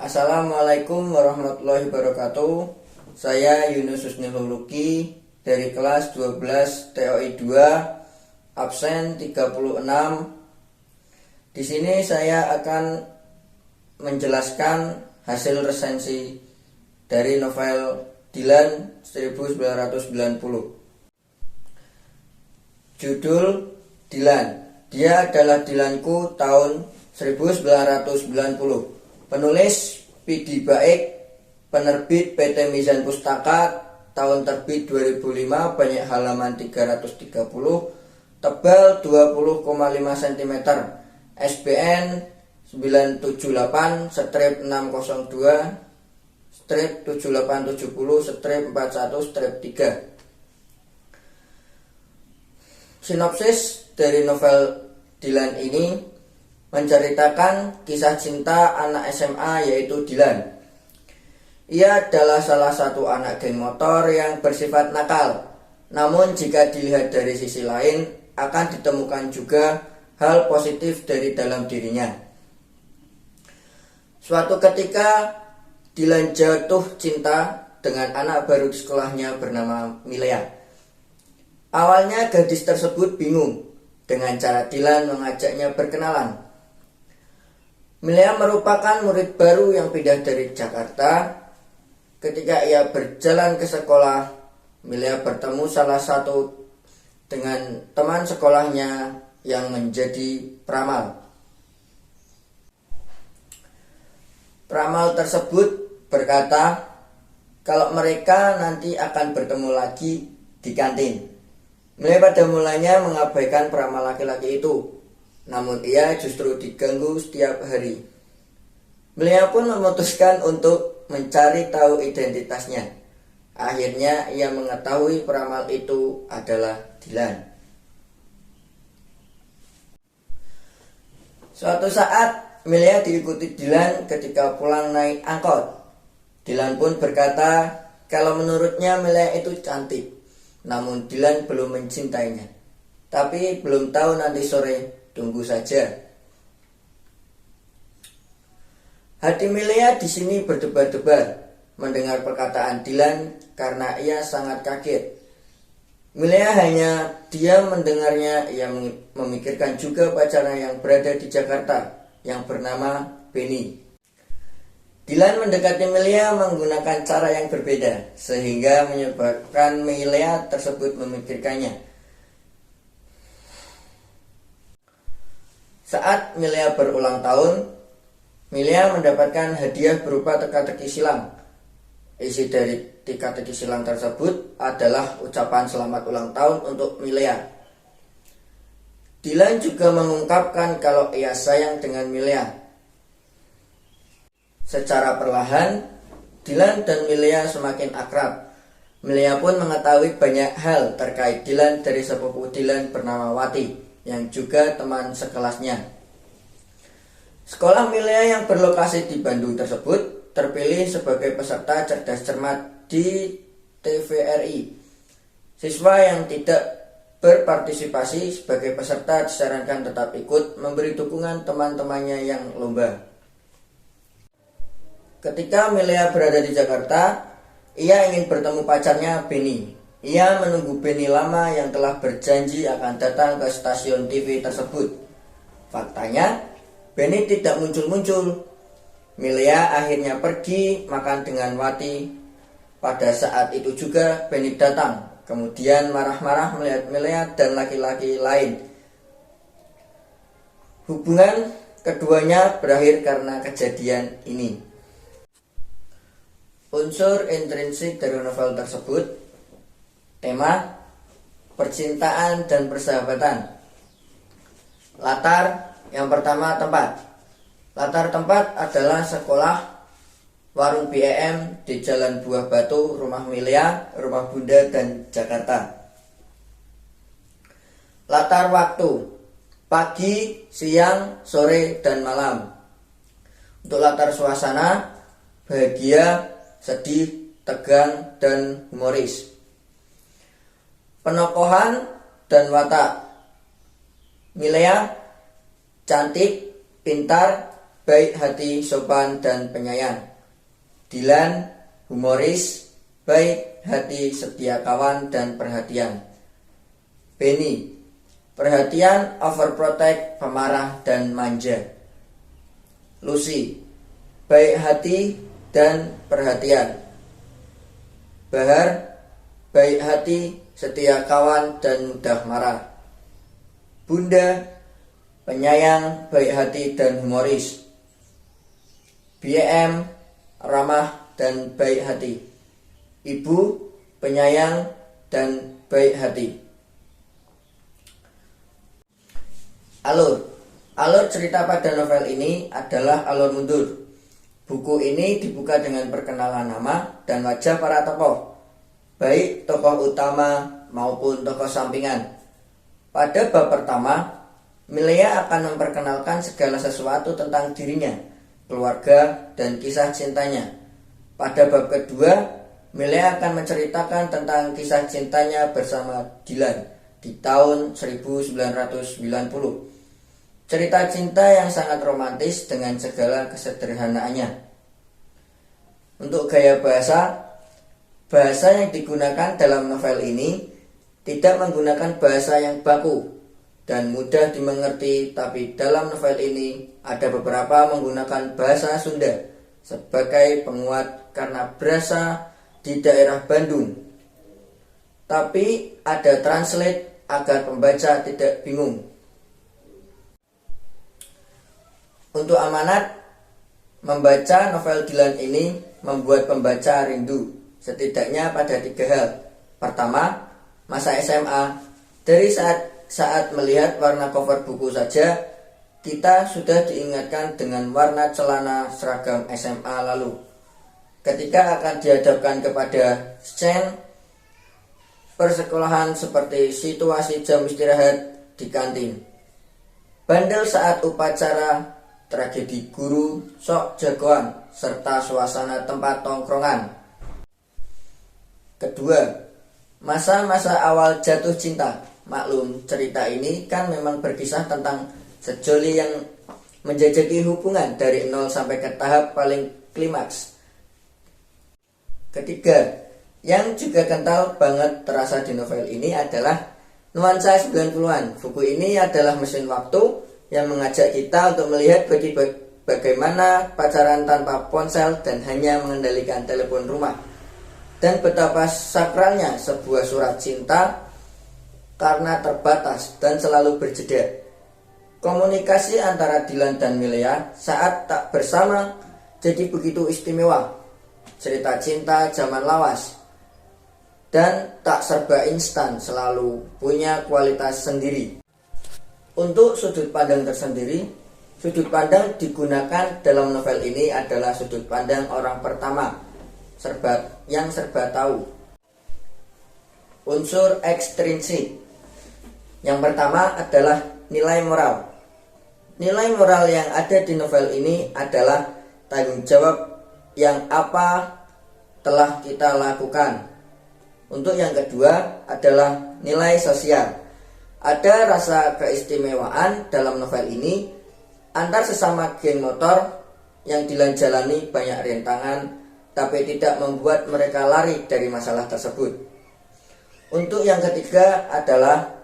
Assalamualaikum warahmatullahi wabarakatuh. Saya Yunus Husnul Luki dari kelas 12 TOI 2, absen 36. Di sini saya akan menjelaskan hasil resensi dari novel Dilan 1990. Judul Dilan. Dia adalah Dilanku tahun 1990. Penulis Pidi Baik, penerbit PT Mizan Pustaka, tahun terbit 2005, banyak halaman 330, tebal 20,5 cm, SBN 978-6870-41-3. Sinopsis dari novel Dilan ini menceritakan kisah cinta anak SMA yaitu Dilan. Ia adalah salah satu anak geng motor yang bersifat nakal. Namun jika dilihat dari sisi lain, akan ditemukan juga hal positif dari dalam dirinya. Suatu ketika Dilan jatuh cinta dengan anak baru di sekolahnya bernama Milea. Awalnya gadis tersebut bingung dengan cara Dilan mengajaknya berkenalan. Milea merupakan murid baru yang pindah dari Jakarta. Ketika ia berjalan ke sekolah, Milea bertemu salah satu dengan teman sekolahnya yang menjadi peramal. Peramal tersebut berkata kalau mereka nanti akan bertemu lagi di kantin. Milea pada mulanya mengabaikan peramal laki-laki itu. Namun ia justru diganggu setiap hari. Milea pun memutuskan untuk mencari tahu identitasnya. Akhirnya ia mengetahui peramal itu adalah Dilan. Suatu saat Milea diikuti Dilan ketika pulang naik angkot. Dilan pun berkata kalau menurutnya Milea itu cantik. Namun Dilan belum mencintainya. Tapi belum tahu nanti sore. Tunggu saja. Hati Milea di sini berdebar-debar mendengar perkataan Dilan karena ia sangat kaget. Milea hanya diam mendengarnya. Ia memikirkan juga pacarnya yang berada di Jakarta yang bernama Benny. Dilan mendekati Milea menggunakan cara yang berbeda sehingga menyebabkan Milea tersebut memikirkannya. Saat Milea berulang tahun, Milea mendapatkan hadiah berupa teka-teki silang. Isi dari teka-teki silang tersebut adalah ucapan selamat ulang tahun untuk Milea. Dilan juga mengungkapkan kalau ia sayang dengan Milea. Secara perlahan, Dilan dan Milea semakin akrab. Milea pun mengetahui banyak hal terkait Dilan dari sepupu Dilan bernama Wati, yang juga teman sekelasnya. Sekolah Milea yang berlokasi di Bandung tersebut terpilih sebagai peserta cerdas cermat di TVRI. Siswa yang tidak berpartisipasi sebagai peserta disarankan tetap ikut memberi dukungan teman-temannya yang lomba. Ketika Milea berada di Jakarta, ia ingin bertemu pacarnya Benny. Ia menunggu Benny lama yang telah berjanji akan datang ke stasiun TV tersebut. Faktanya, Benny tidak muncul-muncul. Milea akhirnya pergi makan dengan Wati. Pada saat itu juga Benny datang, kemudian marah-marah melihat Milea dan laki-laki lain. Hubungan keduanya berakhir karena kejadian ini. Unsur intrinsik dari novel tersebut: tema, percintaan dan persahabatan. Latar, yang pertama tempat. Latar tempat adalah sekolah, warung BEM di Jalan Buah Batu, rumah Milea, rumah Bunda, dan Jakarta. Latar waktu, pagi, siang, sore, dan malam. Untuk latar suasana, bahagia, sedih, tegang, dan humoris. Penokohan dan watak. Milea cantik, pintar, baik hati, sopan, dan penyayang. Dilan, humoris, baik hati, setia kawan, dan perhatian. Benny, perhatian, overprotect, pemarah, dan manja. Lucy, baik hati dan perhatian. Bahar, baik hati, setia kawan, dan mudah marah. Bunda, penyayang, baik hati, dan humoris. BM, ramah dan baik hati. Ibu, penyayang dan baik hati. Alur cerita pada novel ini adalah alur mundur. Buku ini dibuka dengan perkenalan nama dan wajah para tokoh, baik tokoh utama maupun tokoh sampingan. Pada bab pertama, Milea akan memperkenalkan segala sesuatu tentang dirinya, keluarga, dan kisah cintanya. Pada bab kedua, Milea akan menceritakan tentang kisah cintanya bersama Dylan di tahun 1990. Cerita cinta yang sangat romantis dengan segala kesederhanaannya. Untuk gaya bahasa yang digunakan dalam novel ini tidak menggunakan bahasa yang baku dan mudah dimengerti, tapi dalam novel ini ada beberapa menggunakan bahasa Sunda sebagai penguat karena berasal di daerah Bandung. Tapi ada translate agar pembaca tidak bingung. Untuk amanat, membaca novel Dylan ini membuat pembaca rindu setidaknya pada 3 hal. Pertama, masa SMA. Dari saat melihat warna cover buku saja, kita sudah diingatkan dengan warna celana seragam SMA lalu. Ketika akan dihadapkan kepada scene persekolahan seperti situasi jam istirahat di kantin, bandel saat upacara, tragedi guru, sok jagoan, serta suasana tempat tongkrongan. Kedua, masa-masa awal jatuh cinta. Maklum, cerita ini kan memang berkisah tentang sejoli yang menjajaki hubungan dari 0 sampai ke tahap paling klimaks. Ketiga, yang juga kental banget terasa di novel ini adalah nuansa 90-an. Buku ini adalah mesin waktu yang mengajak kita untuk melihat bagaimana pacaran tanpa ponsel dan hanya mengendalikan telepon rumah. Dan betapa sakralnya sebuah surat cinta karena terbatas dan selalu berjeda. Komunikasi antara Dylan dan Milea saat tak bersama jadi begitu istimewa. Cerita cinta zaman lawas dan tak serba instan, selalu punya kualitas sendiri. Untuk sudut pandang tersendiri, sudut pandang digunakan dalam novel ini adalah sudut pandang orang pertama, yang serba tahu. Unsur ekstrinsik. Yang pertama adalah nilai moral. Nilai moral yang ada di novel ini adalah tanggung jawab yang apa telah kita lakukan. Untuk yang kedua adalah nilai sosial. Ada rasa keistimewaan dalam novel ini antar sesama geng motor yang dijalani banyak rintangan, tapi tidak membuat mereka lari dari masalah tersebut. Untuk yang ketiga adalah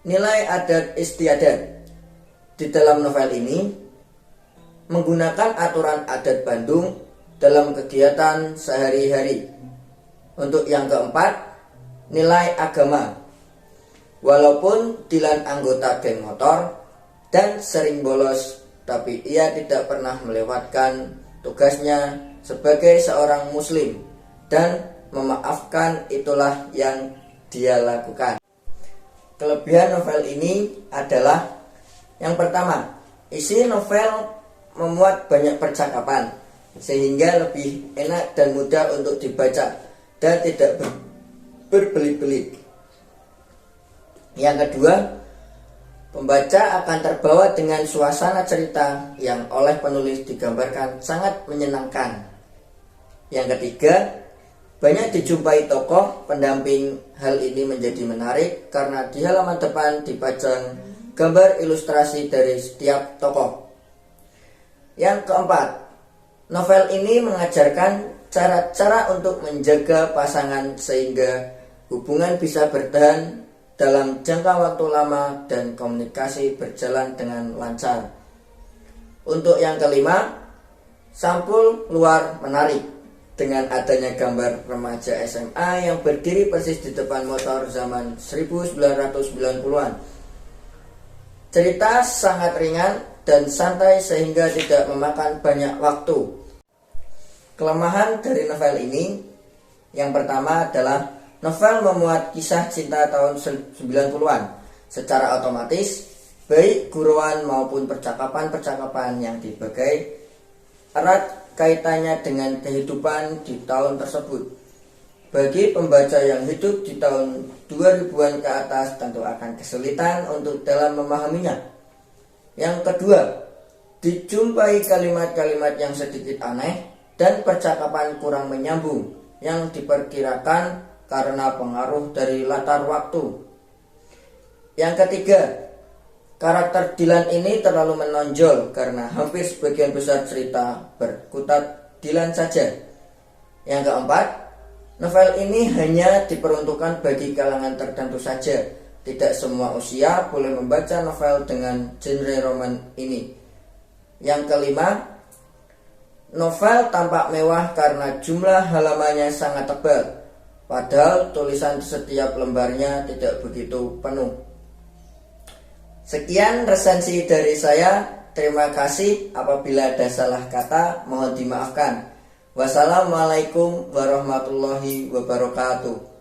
nilai adat istiadat. Di dalam novel ini menggunakan aturan adat Bandung dalam kegiatan sehari-hari. Untuk yang keempat, nilai agama. Walaupun Dylan anggota geng motor dan sering bolos, tapi ia tidak pernah melewatkan tugasnya sebagai seorang muslim dan memaafkan, itulah yang dia lakukan. Kelebihan novel ini adalah yang pertama, isi novel memuat banyak percakapan sehingga lebih enak dan mudah untuk dibaca dan tidak berbelit-belit. Yang kedua, pembaca akan terbawa dengan suasana cerita yang oleh penulis digambarkan sangat menyenangkan. Yang ketiga, banyak dijumpai tokoh pendamping. Hal ini menjadi menarik karena di halaman depan dipajang gambar ilustrasi dari setiap tokoh. Yang keempat, novel ini mengajarkan cara-cara untuk menjaga pasangan sehingga hubungan bisa bertahan dalam jangka waktu lama dan komunikasi berjalan dengan lancar. Untuk yang kelima, sampul luar menarik dengan adanya gambar remaja SMA yang berdiri persis di depan motor zaman 1990-an. Cerita sangat ringan dan santai sehingga tidak memakan banyak waktu. Kelemahan dari novel ini, yang pertama adalah novel memuat kisah cinta tahun 90-an. Secara otomatis, baik gurauan maupun percakapan-percakapan yang dibagai erat kaitannya dengan kehidupan di tahun tersebut. Bagi pembaca yang hidup di tahun 2000-an ke atas tentu akan kesulitan untuk dalam memahaminya. Yang kedua, dijumpai kalimat-kalimat yang sedikit aneh dan percakapan kurang menyambung yang diperkirakan karena pengaruh dari latar waktu. Yang ketiga, karakter Dylan ini terlalu menonjol karena hampir sebagian besar cerita berkutat Dylan saja. Yang keempat, novel ini hanya diperuntukkan bagi kalangan tertentu saja. Tidak semua usia boleh membaca novel dengan genre roman ini. Yang kelima, novel tampak mewah karena jumlah halamannya sangat tebal. Padahal tulisan di setiap lembarnya tidak begitu penuh. Sekian resensi dari saya. Terima kasih. Apabila ada salah kata mohon dimaafkan. Wassalamualaikum warahmatullahi wabarakatuh.